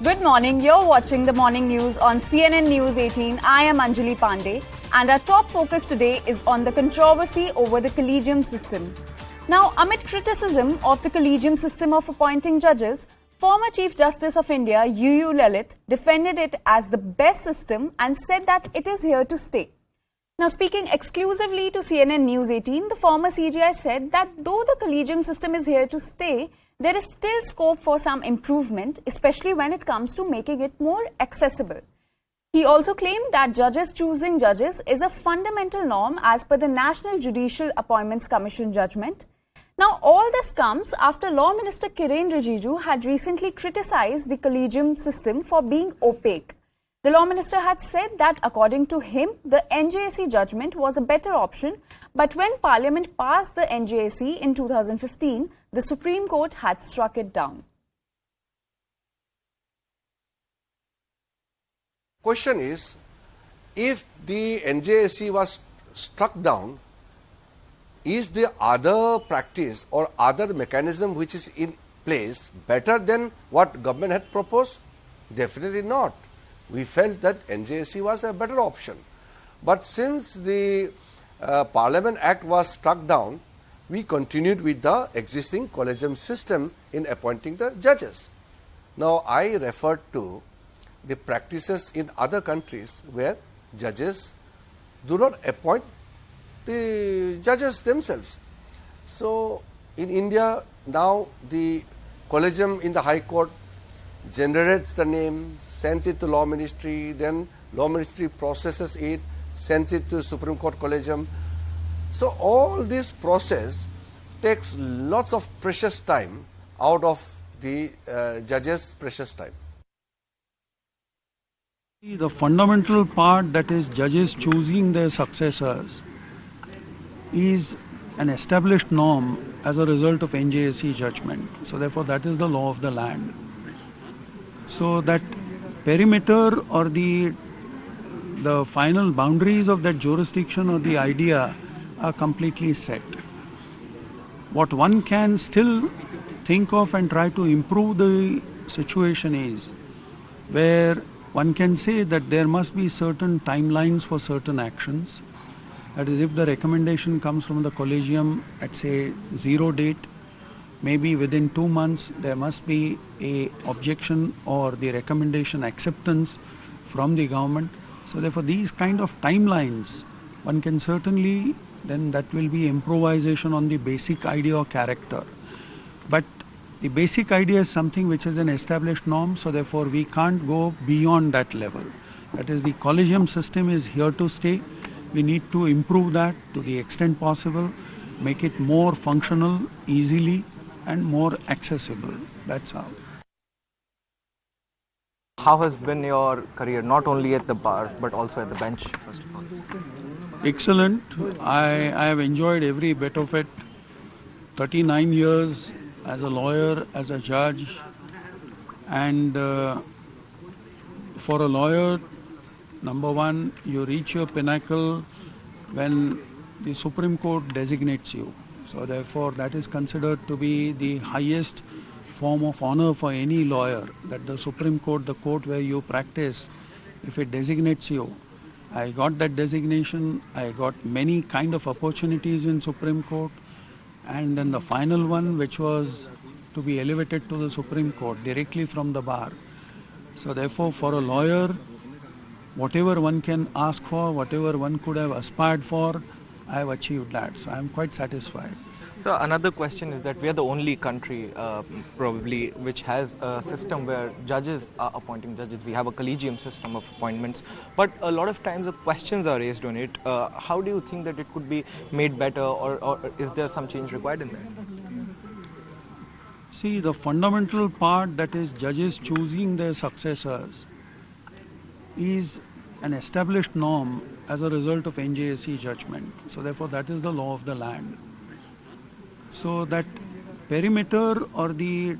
Good morning. You're watching the morning news on CNN News 18. I am Anjali Pandey, and our top focus today is on the controversy over the Collegium system. Now, amid criticism of the Collegium system of appointing judges, former Chief Justice of India, Lalit, defended it as the best system and said that it is here to stay. Now, speaking exclusively to CNN News 18, the former CJI said that though the Collegium system is here to stay, there is still scope for some improvement, especially when it comes to making it more accessible. He also claimed that judges choosing judges is a fundamental norm as per the National Judicial Appointments Commission judgment. Now, all this comes after Law Minister Kiren Rijiju had recently criticized the Collegium system for being opaque. The Law Minister had said that according to him, the NJAC judgment was a better option, but when Parliament passed the NJAC in 2015, the Supreme Court had struck it down. Question is, if the NJAC was struck down, is the other practice or other mechanism which is in place better than what government had proposed? Definitely not. We felt that NJAC was a better option. But since the Parliament Act was struck down, we continued with the existing Collegium system in appointing the judges. Now, I referred to the practices in other countries where judges do not appoint the judges themselves. So, in India, now the Collegium in the High Court generates the name, sends it to Law Ministry, then Law Ministry processes it, sends it to Supreme Court Collegium. So all this process takes lots of precious time out of the judges' precious time. The fundamental part, that is judges choosing their successors, is an established norm as a result of NJAC judgment. So therefore that is the law of the land. So that perimeter or the final boundaries of that jurisdiction or the idea are completely set. What one can still think of and try to improve the situation is where one can say that there must be certain timelines for certain actions. That is, if the recommendation comes from the Collegium at say 0 date, maybe within 2 months there must be a objection or the recommendation acceptance from the government. So therefore these kind of timelines, one can certainly, then that will be improvisation on the basic idea or character. But the basic idea is something which is an established norm, so therefore we can't go beyond that level. That is, the Collegium system is here to stay. We need to improve that to the extent possible, make it more functional, easily, and more accessible. That's how. How has been your career, not only at the bar but also at the bench, first of all? Excellent. I have enjoyed every bit of it. 39 years as a lawyer, as a judge, and for a lawyer, number one, you reach your pinnacle when the Supreme Court designates you. So therefore that is considered to be the highest form of honor for any lawyer, that the Supreme Court, the court where you practice, if it designates you. I got that designation, I got many kind of opportunities in Supreme Court, and then the final one, which was to be elevated to the Supreme Court directly from the bar. So therefore for a lawyer, whatever one can ask for, whatever one could have aspired for, I have achieved that. So I am quite satisfied. So another question is that we are the only country probably which has a system where judges are appointing judges. We have a collegium system of appointments, but a lot of times the questions are raised on it. How do you think that it could be made better, or is there some change required in that? See, the fundamental part, that is judges choosing their successors, is an established norm as a result of NJAC judgment. So therefore that is the law of the land. So that perimeter or the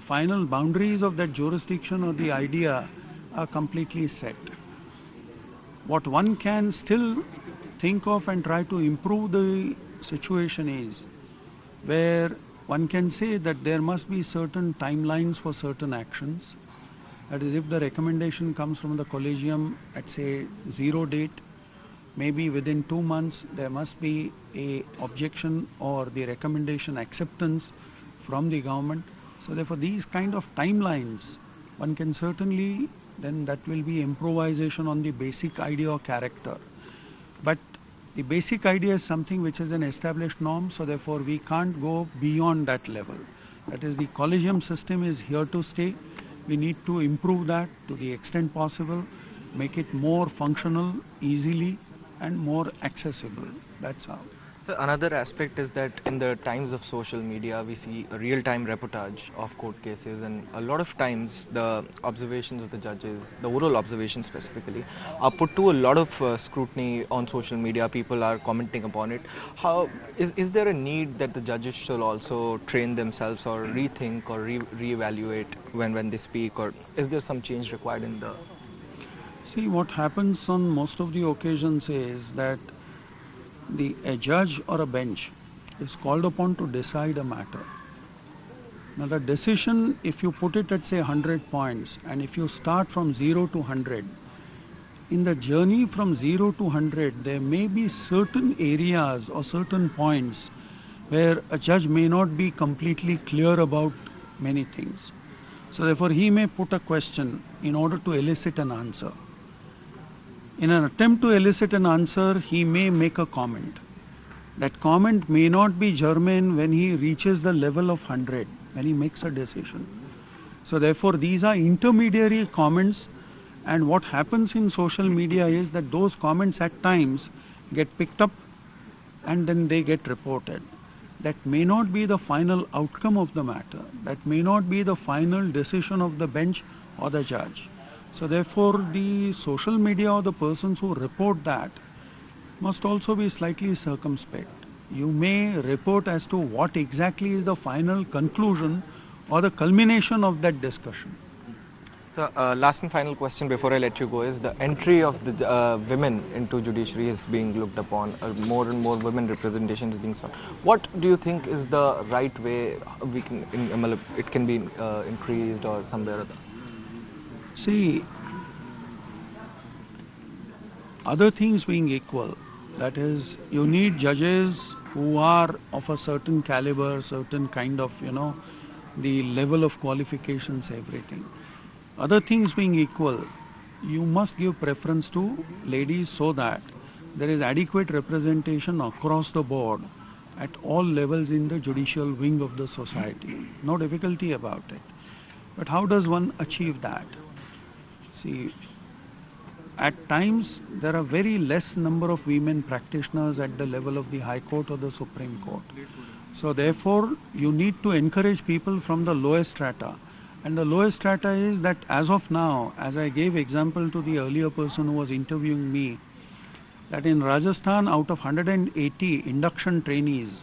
final boundaries of that jurisdiction or the idea are completely set. What one can still think of and try to improve the situation is where one can say that there must be certain timelines for certain actions. That is, if the recommendation comes from the Collegium at say 0 date, maybe within 2 months there must be a objection or the recommendation acceptance from the government. So therefore these kind of timelines, one can certainly, then that will be improvisation on the basic idea or character. But the basic idea is something which is an established norm, so therefore we can't go beyond that level. That is, the Collegium system is here to stay. We need to improve that to the extent possible, make it more functional, easily and more accessible. That's how. So another aspect is that in the times of social media, we see a real-time reportage of court cases, and a lot of times the observations of the judges, the oral observations specifically, are put to a lot of scrutiny on social media. People are commenting upon it. How is there a need that the judges should also train themselves or rethink or reevaluate when they speak, or is there some change required in the... See, what happens on most of the occasions is that a judge or a bench is called upon to decide a matter. Now the decision, if you put it at say 100 points, and if you start from 0 to 100, in the journey from 0 to 100, there may be certain areas or certain points where a judge may not be completely clear about many things. So therefore he may put a question in order to elicit an answer. In an attempt to elicit an answer, he may make a comment. That comment may not be germane when he reaches the level of 100, when he makes a decision. So therefore these are intermediary comments, and what happens in social media is that those comments at times get picked up and then they get reported. That may not be the final outcome of the matter. That may not be the final decision of the bench or the judge. So therefore the social media or the persons who report that must also be slightly circumspect. You may report as to what exactly is the final conclusion or the culmination of that discussion. So last and final question before I let you go is the entry of the women into judiciary is being looked upon. More and more women representation is being sought. What do you think is the right way we can, it can be increased or somewhere or other? See, other things being equal, that is, you need judges who are of a certain caliber, certain kind of, the level of qualifications, everything. Other things being equal, you must give preference to ladies so that there is adequate representation across the board at all levels in the judicial wing of the society. No difficulty about it. But how does one achieve that? See, at times there are very less number of women practitioners at the level of the High Court or the Supreme Court. So therefore you need to encourage people from the lowest strata. And the lowest strata is that as of now, as I gave example to the earlier person who was interviewing me, that in Rajasthan out of 180 induction trainees,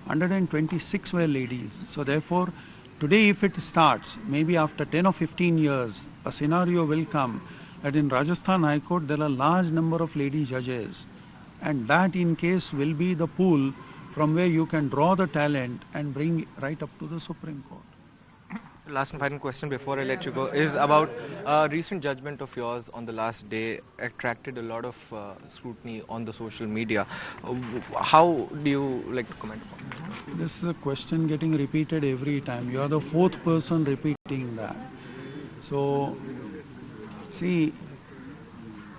126 were ladies. So therefore today if it starts, maybe after 10 or 15 years, a scenario will come that in Rajasthan High Court there are a large number of lady judges, and that in case will be the pool from where you can draw the talent and bring right up to the Supreme Court. Last and final question before I let you go is about a recent judgment of yours on the last day attracted a lot of scrutiny on the social media. How do you like to comment upon this? This is a question getting repeated every time. You are the fourth person repeating that. So, see,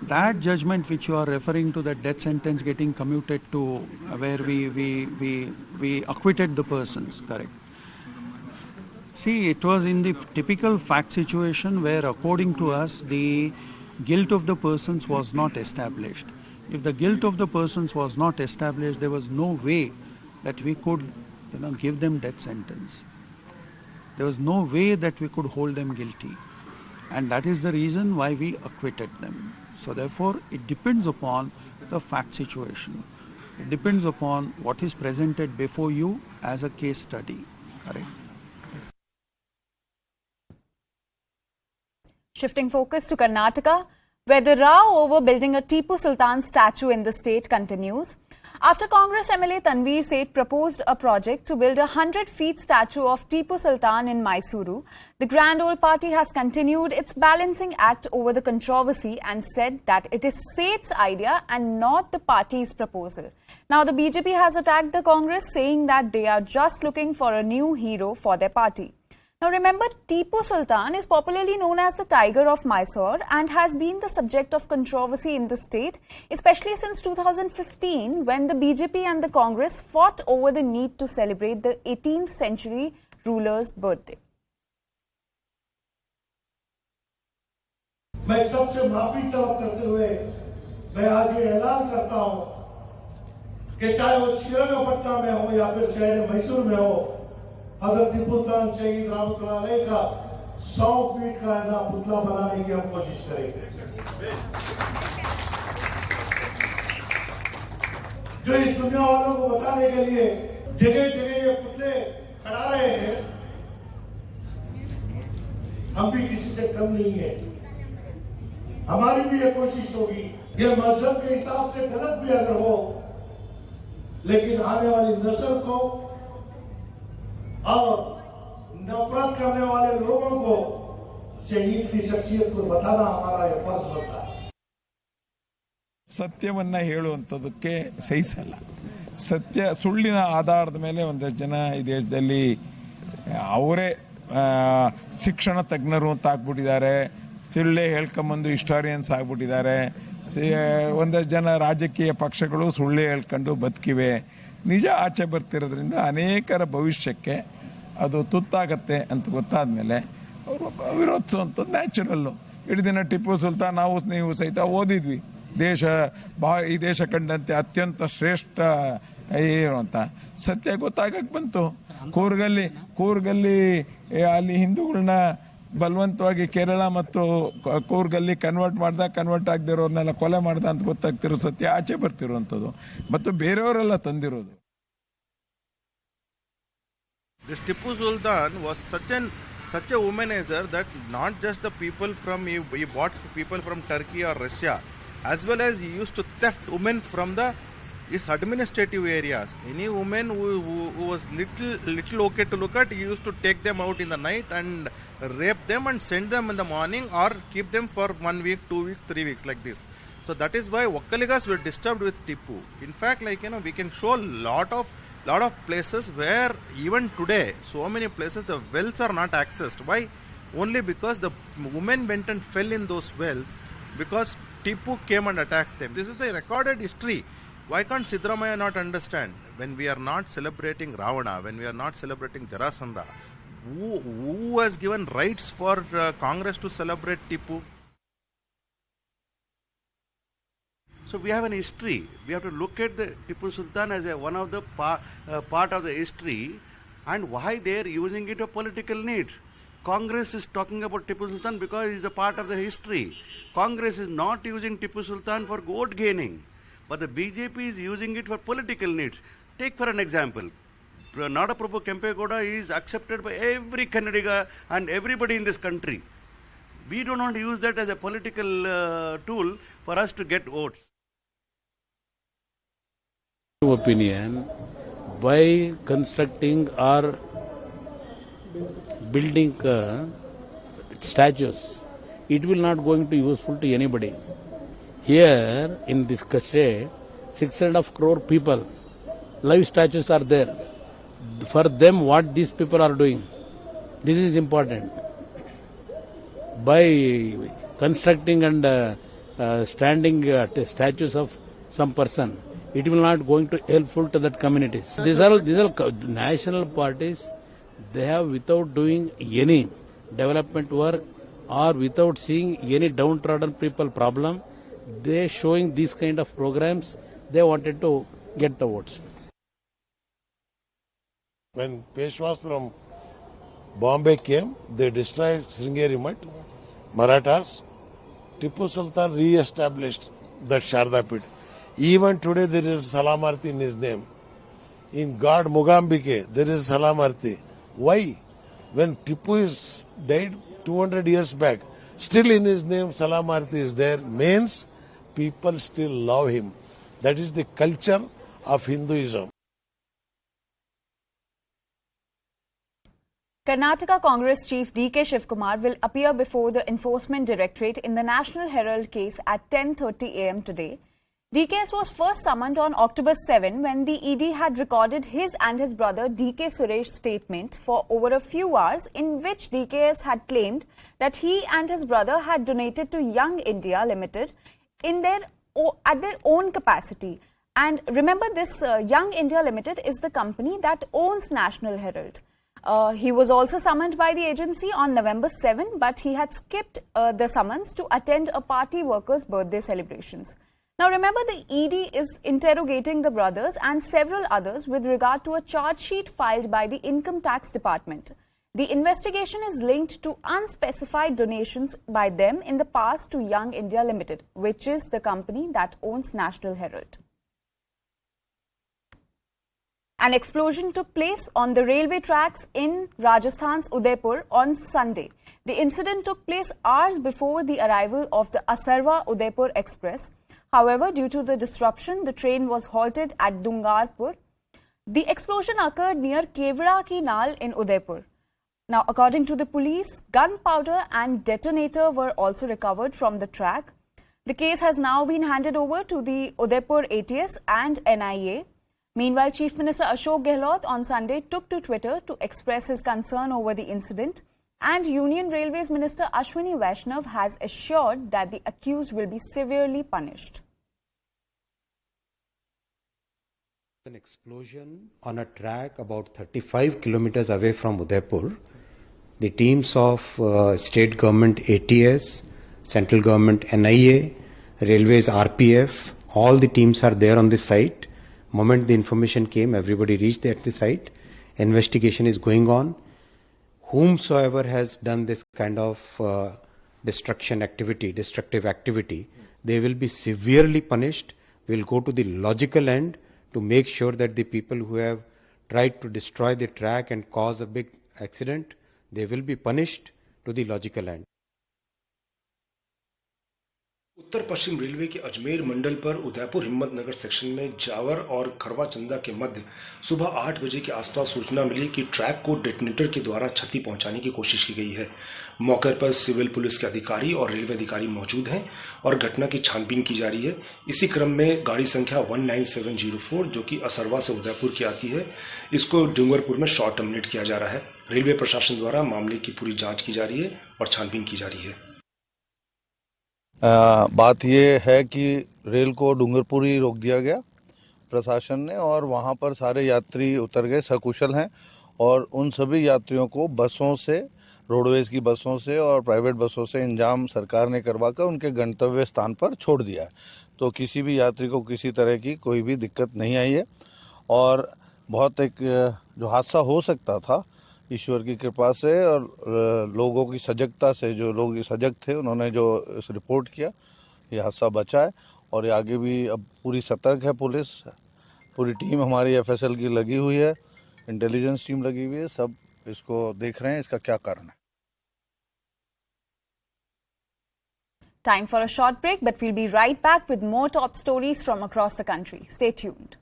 that judgment which you are referring to, that death sentence getting commuted to where we acquitted the persons, correct? See, it was in the typical fact situation where according to us the guilt of the persons was not established. If the guilt of the persons was not established, there was no way that we could give them death sentence. There was no way that we could hold them guilty. And that is the reason why we acquitted them. So therefore it depends upon the fact situation. It depends upon what is presented before you as a case study, correct? Shifting focus to Karnataka, where the row over building a Tipu Sultan statue in the state continues. After Congress MLA Tanveer Seth proposed a project to build a 100-feet statue of Tipu Sultan in Mysuru, the Grand Old Party has continued its balancing act over the controversy and said that it is Seth's idea and not the party's proposal. Now, the BJP has attacked the Congress, saying that they are just looking for a new hero for their party. Now remember, Tipu Sultan is popularly known as the Tiger of Mysore and has been the subject of controversy in the state, especially since 2015 when the BJP and the Congress fought over the need to celebrate the 18th century ruler's birthday. मैं सबसे माफी तलब करते हुए मैं आज ये ऐलान करता हूं कि चाहे वो श्रीरंगपट्टनम में हो या फिर शहर मैसूर में हो, अगर टीपू सुल्तान शहीद रहमतुल्लाह का 100 फीट का ऐसा पुतला बनाने की हम कोशिश करेंगे। जो इस दुनिया वालों को बताने के लिए जगह जगह ये पुतले खड़ा रहे हैं, हम भी किसी से कम नहीं है। हमारी भी ये कोशिश होगी कि मजहब के हिसाब से गलत भी अगर हो, लेकिन आने वाली नस्ल को और नफरत करने वाले लोगों को शहीद की शख्सियत को बताना हमारा ये फर्ज बनता है। ಸತ್ಯವನ್ನ ಹೇಳುವಂಥದಕ್ಕೆ ಸಹಿಸಲ್ಲ. ಸತ್ಯ ಸುಳ್ಳಿನ ಆಧಾರದ ಮೇಲೆ ಒಂದಷ್ಟು ಜನ ಈ ದೇಶದಲ್ಲಿ ಅವರೇ ಶಿಕ್ಷಣ ತಜ್ಞರು ಅಂತ ಆಗ್ಬಿಟ್ಟಿದ್ದಾರೆ, ಸುಳ್ಳೆ ಹೇಳ್ಕೊಂಬಂದು ಹಿಸ್ಟಾರಿಯನ್ಸ್ ಆಗ್ಬಿಟ್ಟಿದ್ದಾರೆ. ಒಂದಷ್ಟು ಜನ ರಾಜಕೀಯ ಪಕ್ಷಗಳು ಸುಳ್ಳೆ ಹೇಳ್ಕೊಂಡು ಬದುಕಿವೆ. ನಿಜ ಆಚೆ ಬರ್ತಿರೋದ್ರಿಂದ ಅನೇಕರ ಭವಿಷ್ಯಕ್ಕೆ ಅದು ತುತ್ತಾಗತ್ತೆ ಅಂತ ಗೊತ್ತಾದ ಮೇಲೆ ಅವರು ವಿರೋಧಿಸುವಂಥದ್ದು ನ್ಯಾಚುರಲ್ಲು. ಇಡೀ ದಿನ ಟಿಪ್ಪು ಸುಲ್ತಾನ್ ನೀವು ಸಹಿತ ಓದಿದ್ವಿ, ಈ ದೇಶ ಕಂಡಂತೆ ಅತ್ಯಂತ ಶ್ರೇಷ್ಠ ಏನು ಅಂತ. ಸತ್ಯ ಗೊತ್ತಾಗಕ್ಕೆ ಬಂತು. ಕೂರ್ಗಲ್ಲಿ ಅಲ್ಲಿ ಹಿಂದೂಗಳನ್ನ ಬಲವಂತವಾಗಿ ಕೇರಳ ಮತ್ತು ಕೂರ್ಗಲ್ಲಿ ಕನ್ವರ್ಟ್ ಆಗದಿರೋರ್ನೆಲ್ಲ ಕೊಲೆ ಮಾಡ್ದ ಅಂತ ಗೊತ್ತಾಗ್ತಿರೋ ಸತ್ಯ ಆಚೆ ಬರ್ತಿರುವಂಥದ್ದು ಮತ್ತು ಬೇರೆಯವರೆಲ್ಲ ತಂದಿರೋದು. This Tipu Sultan was such a womanizer that not just the people he bought people from Turkey or Russia, as well as he used to theft women from his administrative areas. Any woman who was little okay to look at, he used to take them out in the night and rape them and send them in the morning or keep them for 1 week, 2 weeks, 3 weeks like this. So that is why Vokkaligas were disturbed with Tipu. In fact, we can show lot of places where even today, so many places the wells are not accessed. Why? Only because the women went and fell in those wells because Tipu came and attacked them. This is the recorded history. Why can't Siddaramaiah not understand? When we are not celebrating Ravana, when we are not celebrating Jarasandha, who has given rights for Congress to celebrate Tipu? So we have an history. We have to look at the Tipu Sultan as one of the part of the history and why they are using it for political needs. Congress is talking about Tipu Sultan because it is a part of the history. Congress is not using Tipu Sultan for vote gaining, but the BJP is using it for political needs. Take for an example, Nadaprabhu Kempegowda is accepted by every Kannadiga and everybody in this country. We do not use that as a political tool for us to get votes. Opinion, by constructing or building statues, it will not going to useful to anybody. Here in this state, 6.5 crore people, live statues are there. For them, what these people are doing, this is important. By constructing and standing statues of some person, it will not going to helpful to that communities. These are national parties. They have, without doing any development work or without seeing any downtrodden people problem, they showing these kind of programs. They wanted to get the votes. When Peshwas from Bombay came, they destroyed Sringeri Mutt, Marathas. Tipu Sultan re-established that Sharda Pit. Even today there is Salamarti in his name. In God Mugambike, there is Salamarti. Why? When Tipu died 200 years back, still in his name Salamarti is there, means people still love him. That is the culture of Hinduism. Karnataka Congress Chief D.K. Shivakumar will appear before the Enforcement Directorate in the National Herald case at 10:30 a.m. today. D.K.S. was first summoned on October 7 when the ED had recorded his and his brother D.K. Suresh's statement for over a few hours, in which D.K.S. had claimed that he and his brother had donated to Young India Limited at their own capacity. And remember, this Young India Limited is the company that owns National Herald. He was also summoned by the agency on November 7, but he had skipped the summons to attend a party workers' birthday celebrations. Now remember, the ED is interrogating the brothers and several others with regard to a charge sheet filed by the Income Tax Department. The investigation is linked to unspecified donations by them in the past to Young India Limited, which is the company that owns National Herald. An explosion took place on the railway tracks in Rajasthan's Udaipur on Sunday. The incident took place hours before the arrival of the Asarwa-Udaipur Express. However, due to the disruption, the train was halted at Dungarpur. The explosion occurred near Kevra Ki Nal in Udaipur. Now, according to the police, gunpowder and detonator were also recovered from the track. The case has now been handed over to the Udaipur ATS and NIA. Meanwhile, Chief Minister Ashok Gehlot on Sunday took to Twitter to express his concern over the incident, and Union Railways Minister Ashwini Vaishnav has assured that the accused will be severely punished. An explosion on a track about 35 kilometers away from Udaipur. The teams of state government ATS, central government NIA, Railways RPF, all the teams are there on the site. Moment the information came, everybody reached at the site. Investigation is going on. Whomsoever has done this kind of destructive activity, they will be severely punished. We'll go to the logical end to make sure that the people who have tried to destroy the track and cause a big accident, they will be punished to the logical end. Uttar Paschim railway के अजमेर मंडल पर Udaipur Himmatnagar section में जावर और खरवा चंदा के मध्य सुबह 8 बजे के आसपास सूचना मिली कि ट्रैक को डेटोनेटर के द्वारा क्षति पहुंचाने की कोशिश की गई है। मौके पर सिविल पुलिस के अधिकारी और रेलवे अधिकारी मौजूद हैं और घटना की छानबीन की जा रही है। इसी क्रम में गाड़ी संख्या 19704 जो कि असरवा से उदयपुर की आती है, इसको डूंगरपुर में शॉर्ट टर्मिनेट किया जा रहा है। रेलवे प्रशासन द्वारा मामले की पूरी जाँच की जा रही है और छानबीन की जा रही है। बात ये है कि रेल को डूंगरपुर ही रोक दिया गया प्रशासन ने, और वहाँ पर सारे यात्री उतर गए, सकुशल हैं, और उन सभी यात्रियों को बसों से, रोडवेज की बसों से और प्राइवेट बसों से इंजाम सरकार ने करवाकर उनके गंतव्य स्थान पर छोड़ दिया है। तो किसी भी यात्री को किसी तरह की कोई भी दिक्कत नहीं आई है, और बहुत एक जो हादसा हो सकता था, ईश्वर की कृपा से और लोगों की सजगता से, जो लोग सजग थे उन्होंने जो रिपोर्ट किया, ये हादसा बचा है। और ये आगे भी अब पूरी सतर्क है पुलिस, पूरी टीम हमारी एफएसएल की लगी हुई है, इंटेलिजेंस टीम लगी हुई है, सब इसको देख रहे हैं इसका क्या कारण है। Time for a short break, but we'll be right back with more top stories from across the country. Stay tuned.